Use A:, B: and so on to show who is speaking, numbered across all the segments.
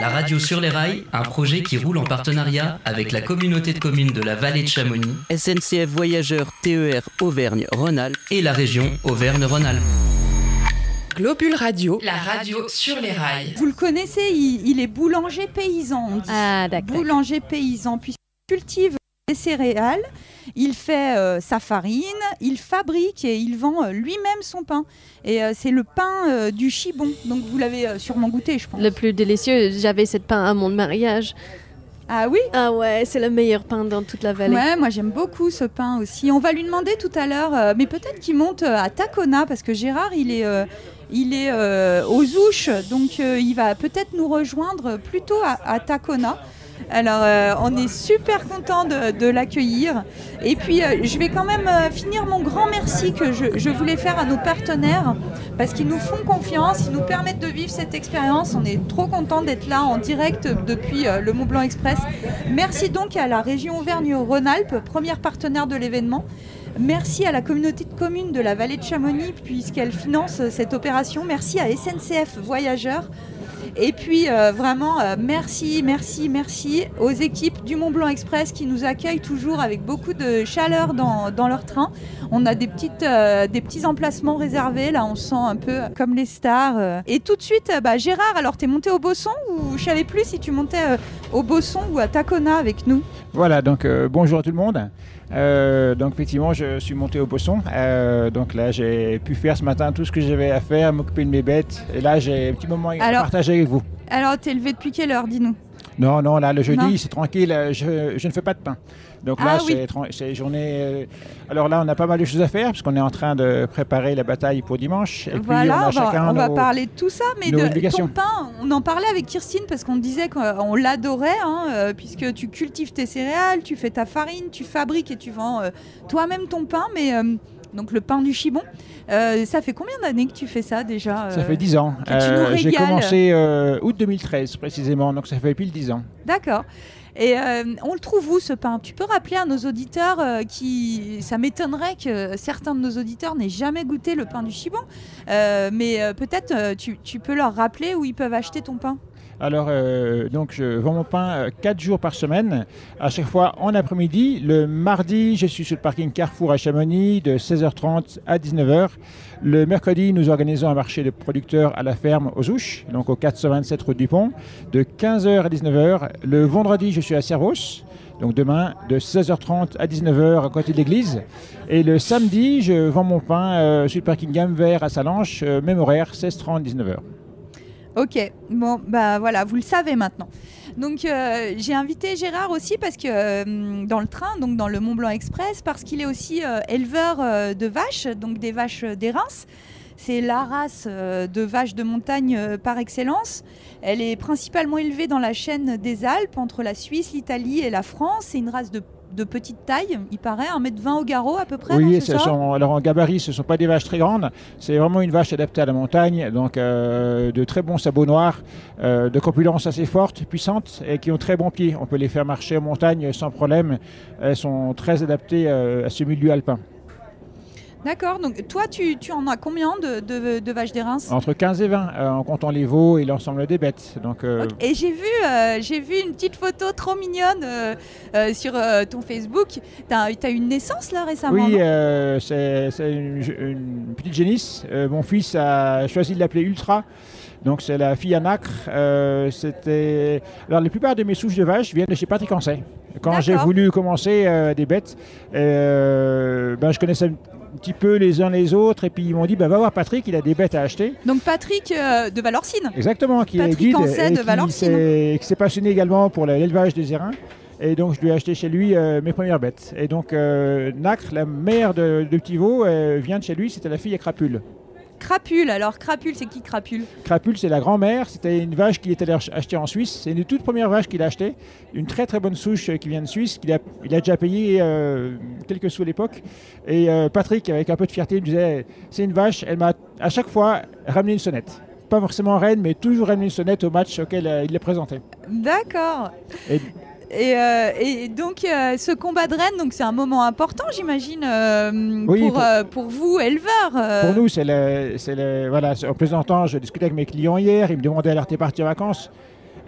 A: La radio sur les rails, un projet qui roule en partenariat avec la communauté de communes de la vallée de Chamonix,
B: SNCF Voyageurs TER Auvergne-Rhône-Alpes
A: et la région Auvergne-Rhône-Alpes.
C: Globule Radio,
D: la radio sur les rails.
E: Vous le connaissez, il est boulanger paysan, on dit.
F: Ah, d'accord.
E: Boulanger paysan, puisqu'il cultive des céréales, il fait sa farine, il fabrique et il vend lui-même son pain. Et c'est le pain du Chibon, donc vous l'avez sûrement goûté, je pense.
F: Le plus délicieux, j'avais cette pain à mon mariage.
E: Ah oui?
F: Ah ouais, c'est le meilleur pain dans toute la vallée.
E: Ouais, moi j'aime beaucoup ce pain aussi. On va lui demander tout à l'heure, mais peut-être qu'il monte à Tacona, parce que Gérard, il est aux Ouches, donc il va peut-être nous rejoindre plutôt à Tacona. Alors on est super content de l'accueillir. Et puis je vais quand même finir mon grand merci que je voulais faire à nos partenaires, parce qu'ils nous font confiance, ils nous permettent de vivre cette expérience. On est trop content d'être là en direct depuis le Mont Blanc Express. Merci donc à la région Auvergne-Rhône-Alpes, première partenaire de l'événement. Merci à la communauté de communes de la vallée de Chamonix, puisqu'elle finance cette opération. Merci à SNCF Voyageurs. Et puis vraiment, merci aux équipes du Mont Blanc Express qui nous accueillent toujours avec beaucoup de chaleur dans leur train. On a des petits emplacements réservés, là on se sent un peu comme les stars. Et tout de suite, Gérard, alors t'es monté au Bosson, ou je savais plus si tu montais au Bosson ou à Tacona avec nous?
G: Voilà, donc bonjour à tout le monde. Donc effectivement, je suis monté au Bosson. Donc là, j'ai pu faire ce matin tout ce que j'avais à faire, m'occuper de mes bêtes. Et là, j'ai un petit moment à partager avec vous.
E: Alors, t'es levé depuis quelle heure, dis-nous?
G: Non, là, le jeudi, c'est tranquille. Je ne fais pas de pain. Donc là, c'est journée... Alors là, on a pas mal de choses à faire, parce qu'on est en train de préparer la bataille pour dimanche. Et
E: voilà,
G: puis,
E: on va parler de tout ça, mais de ton
G: pain,
E: on en parlait avec Kirstine, parce qu'on disait qu'on l'adorait, puisque tu cultives tes céréales, tu fais ta farine, tu fabriques et tu vends toi-même ton pain, mais... donc le pain du Chibon. Ça fait combien d'années que tu fais ça déjà?
G: Ça fait 10 ans. J'ai commencé août 2013 précisément, donc ça fait pile 10 ans.
E: D'accord. Et on le trouve où ce pain? Tu peux rappeler à nos auditeurs ça m'étonnerait que certains de nos auditeurs n'aient jamais goûté le pain du Chibon, mais peut-être tu peux leur rappeler où ils peuvent acheter ton pain? Alors,
G: donc je vends mon pain 4 jours par semaine, à chaque fois en après-midi. Le mardi, je suis sur le parking Carrefour à Chamonix de 16h30 à 19h. Le mercredi, nous organisons un marché de producteurs à la ferme aux Ouches, donc au 427 route du Pont, de 15h à 19h. Le vendredi, je suis à Servos, donc demain, de 16h30 à 19h à côté de l'église. Et le samedi, je vends mon pain sur le parking Gamme Vert à Salanches, même horaire, 16h30, 19h.
E: Ok, bon, voilà, vous le savez maintenant. Donc j'ai invité Gérard aussi parce que dans le train, donc dans le Mont Blanc Express, parce qu'il est aussi éleveur de vaches, donc des vaches d'Érins. C'est la race de vaches de montagne par excellence. Elle est principalement élevée dans la chaîne des Alpes, entre la Suisse, l'Italie et la France. C'est une race de petite taille, il paraît, 1,20 m au garrot à peu près.
G: Oui, alors en gabarit, ce ne sont pas des vaches très grandes. C'est vraiment une vache adaptée à la montagne, donc de très bons sabots noirs, de corpulence assez forte, puissante et qui ont très bons pieds. On peut les faire marcher en montagne sans problème. Elles sont très adaptées à ce milieu alpin.
E: D'accord, donc toi tu en as combien de vaches d'Érins?
G: Entre 15 et 20, en comptant les veaux et l'ensemble des bêtes. Donc,
E: Et j'ai vu une petite photo trop mignonne sur ton Facebook. Tu as eu une naissance là récemment?
G: Oui, c'est une petite génisse. Mon fils a choisi de l'appeler Ultra. Donc c'est la fille à nacre. Alors la plupart de mes souches de vaches viennent de chez Patrick Ancet. Quand j'ai voulu commencer des bêtes, je connaissais un petit peu les uns les autres, et puis ils m'ont dit va voir Patrick, il a des bêtes à acheter.
E: Donc Patrick de Valorcine.
G: Exactement, qui est guide et qui s'est passionné également pour l'élevage des érins. Et donc je lui ai acheté chez lui mes premières bêtes. Et donc Nacre, la mère de petits veaux, vient de chez lui, c'était la fille à Crapule.
E: Crapule, alors Crapule, c'est qui Crapule?
G: Crapule, c'est la grand-mère, c'était une vache qu'il était allé acheter en Suisse. C'est une toute première vache qu'il a achetée, une très très bonne souche qui vient de Suisse, il a déjà payé quelques sous à l'époque. Et Patrick, avec un peu de fierté, me disait, c'est une vache, elle m'a à chaque fois ramené une sonnette. Pas forcément reine, mais toujours ramené une sonnette au match auquel il l'a présenté.
E: D'accord. Et donc ce combat de reine, donc c'est un moment important, j'imagine, pour vous éleveurs.
G: Pour nous, voilà, en plaisantant, je discutais avec mes clients hier, ils me demandaient alors t'es parti en vacances.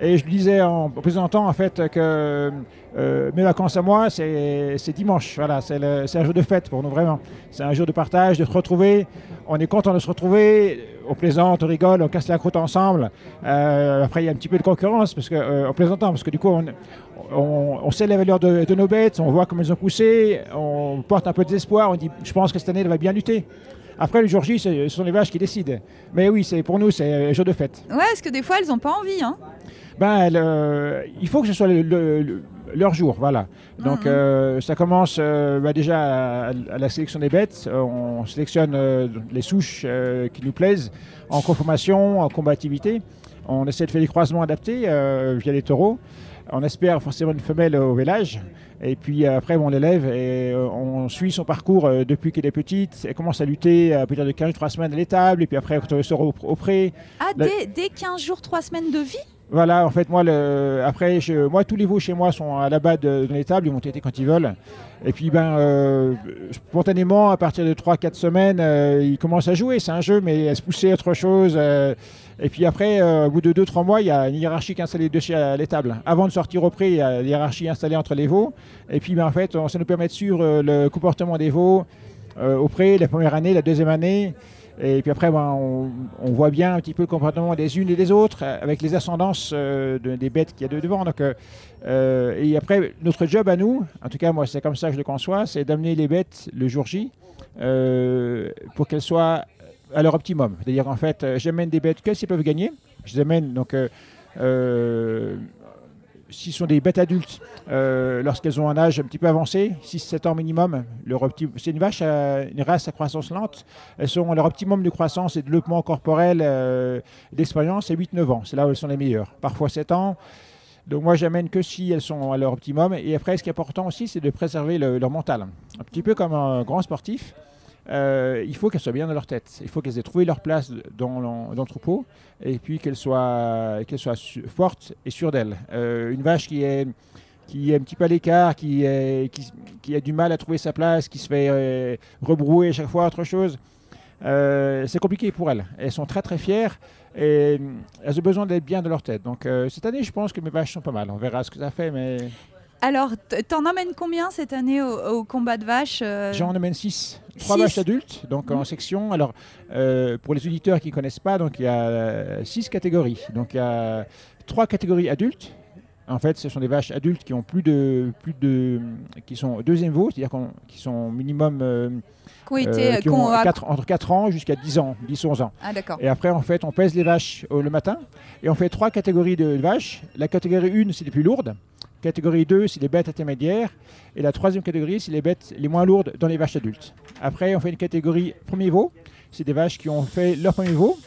G: Et je lui disais en présentant en fait que mes vacances à moi, c'est dimanche. Voilà, c'est un jour de fête pour nous vraiment. C'est un jour de partage, de se retrouver. On est content de se retrouver. On plaisante, on rigole, on casse la croûte ensemble. Après, il y a un petit peu de concurrence parce que, en plaisantant, parce que du coup, on sait les valeurs de nos bêtes, on voit comment elles ont poussé, on porte un peu d'espoir. On dit, je pense que cette année, elle va bien lutter. Après, le jour J, ce sont les vaches qui décident. Mais oui, pour nous, c'est un jour de fête.
E: Ouais, parce que des fois, elles n'ont pas envie. Hein.
G: Il faut que ce soit leur jour, voilà. Donc ça commence déjà à la sélection des bêtes. On sélectionne les souches qui nous plaisent en conformation, en combativité. On essaie de faire des croisements adaptés via les taureaux. On espère forcément une femelle au vélage. Et puis après, on l'élève et on suit son parcours depuis qu'elle est petite. Elle commence à lutter à partir de 15 jours, 3 semaines à l'étable. Et puis après, quand elle sort au pré.
E: Ah, dès 15 jours, 3 semaines de vie ?
G: Voilà, en fait, moi, tous les veaux chez moi sont à la bas de l'étable, ils vont téter quand ils veulent. Et puis, spontanément, à partir de 3-4 semaines, ils commencent à jouer. C'est un jeu, mais à se pousser autre chose. Et puis après, au bout de 2-3 mois, il y a une hiérarchie qui est installée dessus à l'étable. Avant de sortir au pré, il y a une hiérarchie installée entre les veaux. Et puis, en fait, ça nous permet de suivre le comportement des veaux au pré, la première année, la deuxième année. Et puis après, on voit bien un petit peu le comportement des unes et des autres avec les ascendances des bêtes qu'il y a devant. Donc, et après, notre job à nous, en tout cas moi c'est comme ça que je le conçois, c'est d'amener les bêtes le jour J pour qu'elles soient à leur optimum. C'est-à-dire en fait, j'amène des bêtes qu'elles peuvent gagner. Je les amène donc s'ils sont des bêtes adultes, lorsqu'elles ont un âge un petit peu avancé, 6-7 ans minimum, c'est une race à croissance lente, elles sont leur optimum de croissance et de développement corporel d'expérience, c'est 8-9 ans, c'est là où elles sont les meilleures, parfois 7 ans. Donc moi j'amène que si elles sont à leur optimum. Et après ce qui est important aussi, c'est de préserver leur mental. Un petit peu comme un grand sportif. Il faut qu'elles soient bien dans leur tête. Il faut qu'elles aient trouvé leur place dans le troupeau et puis qu'elles soient fortes et sûres d'elles. Une vache qui est un petit peu à l'écart, qui a du mal à trouver sa place, qui se fait rebrouer à chaque fois autre chose, c'est compliqué pour elles. Elles sont très très fières et elles ont besoin d'être bien dans leur tête. Donc cette année, je pense que mes vaches sont pas mal. On verra ce que ça fait, mais...
E: Alors, t'en emmènes combien cette année au combat de vaches
G: J'en emmène 6. 3 vaches adultes, donc en section. Alors, pour les auditeurs qui ne connaissent pas, donc, il y a 6 catégories. Donc, il y a 3 catégories adultes. En fait, ce sont des vaches adultes qui ont qui sont deuxième veau, c'est-à-dire qui sont minimum... qui ont entre 4 ans jusqu'à 10-11 ans.
E: Ah, d'accord.
G: Et après, en fait, on pèse les vaches le matin et on fait 3 catégories de vaches. La catégorie 1, c'est les plus lourdes. Catégorie 2, c'est les bêtes intermédiaires. Et la 3e catégorie, c'est les bêtes les moins lourdes dans les vaches adultes. Après, on fait une catégorie premier veau. C'est des vaches qui ont fait leur premier veau,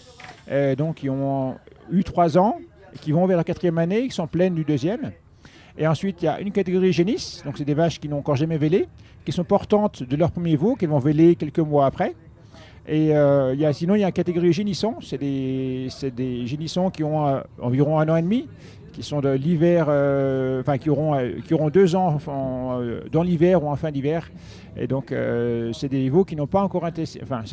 G: donc qui ont eu 3 ans, qui vont vers la 4e année, qui sont pleines du 2e. Et ensuite, il y a une catégorie génisse. Donc, c'est des vaches qui n'ont encore jamais vélé, qui sont portantes de leur premier veau, qui vont véler quelques mois après. Et sinon, il y a une catégorie génissons. C'est des génissons qui ont environ 1 an et demi, qui sont de l'hiver, qui auront 2 ans dans l'hiver ou en fin d'hiver. Et donc, c'est des veaux qui n'ont pas encore été...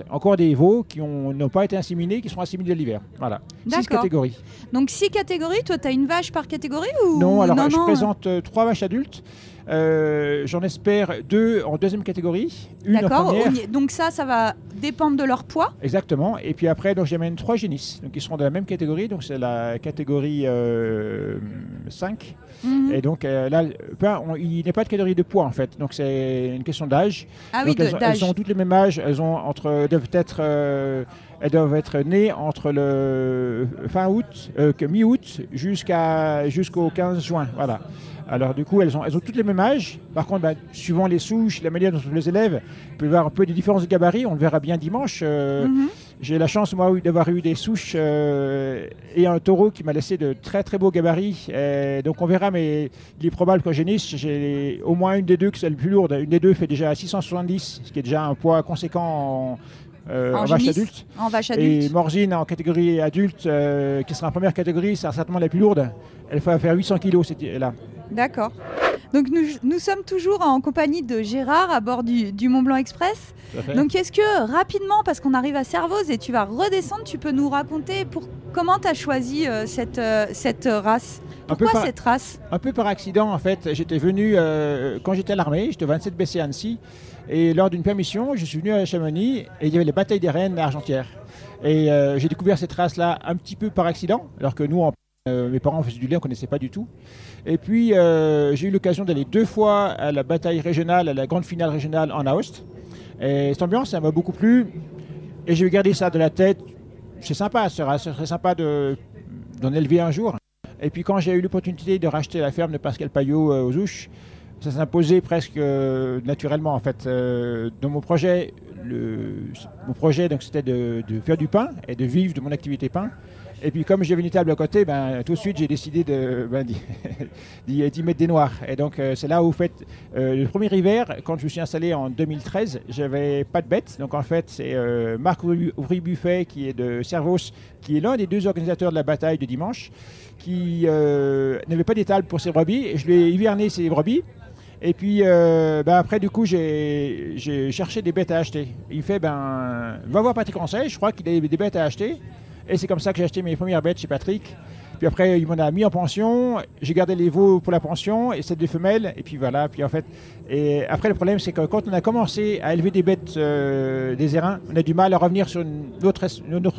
G: encore des veaux qui n'ont pas été inséminés, qui sont inséminés de l'hiver. Voilà. 6 catégories.
E: Donc, 6 catégories. Toi, tu as une vache par catégorie ou...
G: Non, alors je présente 3 vaches adultes. J'en espère 2 en 2e catégorie. Une en première.
E: Donc ça va dépendre de leur poids.
G: Exactement. Et puis après, j'amène 3 génisses, donc ils seront de la même catégorie. Donc c'est la catégorie 5. Mm-hmm. Et donc là, il n'y a pas de catégorie de poids en fait. Donc c'est une question d'âge.
E: Ah oui, d'âge.
G: Elles ont toutes le même âge. Elles doivent être nées entre le fin août, mi-août jusqu'au 15 juin. Voilà. Alors du coup, elles ont toutes les mêmes âges. Par contre, suivant les souches, la manière dont on les élève, il peut y avoir un peu des différences de gabarit. On le verra bien dimanche. J'ai la chance, moi, d'avoir eu des souches et un taureau qui m'a laissé de très très beaux gabarits. Donc on verra, mais il est probable qu'en génisse, j'ai au moins une des deux qui est la plus lourde. Une des deux fait déjà 670, ce qui est déjà un poids conséquent en vache adulte. Et Morzine en catégorie adulte, qui sera en première catégorie, sera certainement la plus lourde. Elle va faire 800 kg là.
E: D'accord. Donc nous sommes toujours en compagnie de Gérard à bord du Mont Blanc Express. Donc est-ce que rapidement, parce qu'on arrive à Servoz et tu vas redescendre, tu peux nous raconter comment tu as choisi cette race ? Pourquoi cette race?
G: Un peu par accident, en fait. J'étais venu, quand j'étais à l'armée, j'étais au 27 BC à Annecy, et lors d'une permission, je suis venu à Chamonix, et il y avait les batailles des rennes à Argentière. Et j'ai découvert cette race-là un petit peu par accident, alors que nous, mes parents faisaient du lait, on ne connaissait pas du tout. Et puis, j'ai eu l'occasion d'aller 2 fois à la bataille régionale, à la grande finale régionale en Aoste. Et cette ambiance, ça m'a beaucoup plu. Et j'ai gardé ça de la tête. C'est sympa, ce serait sympa d'en élever un jour. Et puis quand j'ai eu l'opportunité de racheter la ferme de Pascal Payot aux Ouches, ça s'imposait presque naturellement en fait. Dans mon projet, donc, c'était de faire du pain et de vivre de mon activité pain. Et puis comme j'avais une table à côté, tout de suite j'ai décidé d'y mettre des noirs. Et donc c'est là où le premier hiver, quand je me suis installé en 2013, j'avais pas de bêtes. Donc en fait c'est Marc Ouvry-Buffet qui est de Servos, qui est l'un des 2 organisateurs de la bataille de dimanche, qui n'avait pas d'étable pour ses brebis. Et je lui ai hiverné ses brebis. Et puis après du coup j'ai cherché des bêtes à acheter. Il fait va voir Patrick Conseil, je crois qu'il a des bêtes à acheter. Et c'est comme ça que j'ai acheté mes premières bêtes chez Patrick. Puis après, il m'en a mis en pension. J'ai gardé les veaux pour la pension et c'est des femelles. Et puis voilà. Puis en fait, et après, le problème, c'est que quand on a commencé à élever des bêtes des érins, on a du mal à revenir sur une autre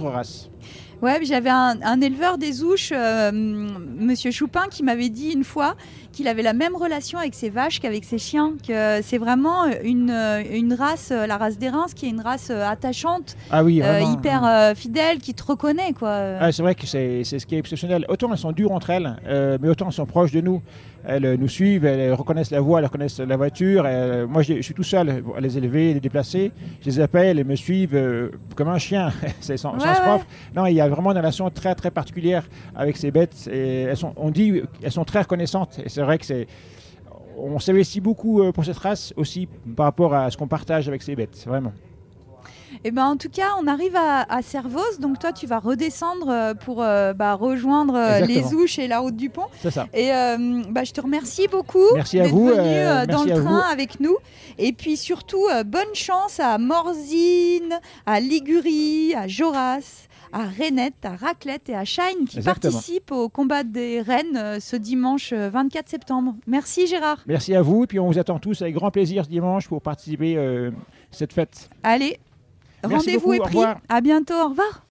G: race.
E: Ouais, j'avais un éleveur des Ouches, Monsieur Choupin, qui m'avait dit une fois qu'il avait la même relation avec ses vaches qu'avec ses chiens, que c'est vraiment une race, la race des Reims, qui est une race attachante, hyper fidèle, qui te reconnaît, quoi.
G: C'est vrai que c'est ce qui est exceptionnel. Autant elles sont dures entre elles, mais autant elles sont proches de nous. Elles nous suivent, elles reconnaissent la voix, elles reconnaissent la voiture. Moi, je suis tout seul à les élever, les déplacer. Je les appelle, elles me suivent comme un chien. C'est sans propre. Non, il y a vraiment une relation très, très particulière avec ces bêtes. Et elles sont très reconnaissantes. Et c'est vrai que on s'investit beaucoup pour cette race aussi par rapport à ce qu'on partage avec ces bêtes, vraiment.
E: Et en tout cas, on arrive à Servoz, donc toi tu vas redescendre pour rejoindre les Ouches et la route du Pont.
G: C'est ça.
E: Et je te remercie beaucoup
G: d'être
E: venu dans le train avec nous. Et puis surtout, bonne chance à Morzine, à Ligurie, à Joras, à Renette, à Raclette et à Shine qui participent au combat des rennes ce dimanche 24 septembre. Merci Gérard.
G: Merci à vous et puis on vous attend tous avec grand plaisir ce dimanche pour participer à cette fête.
E: Allez, rendez-vous est pris. À bientôt, au revoir.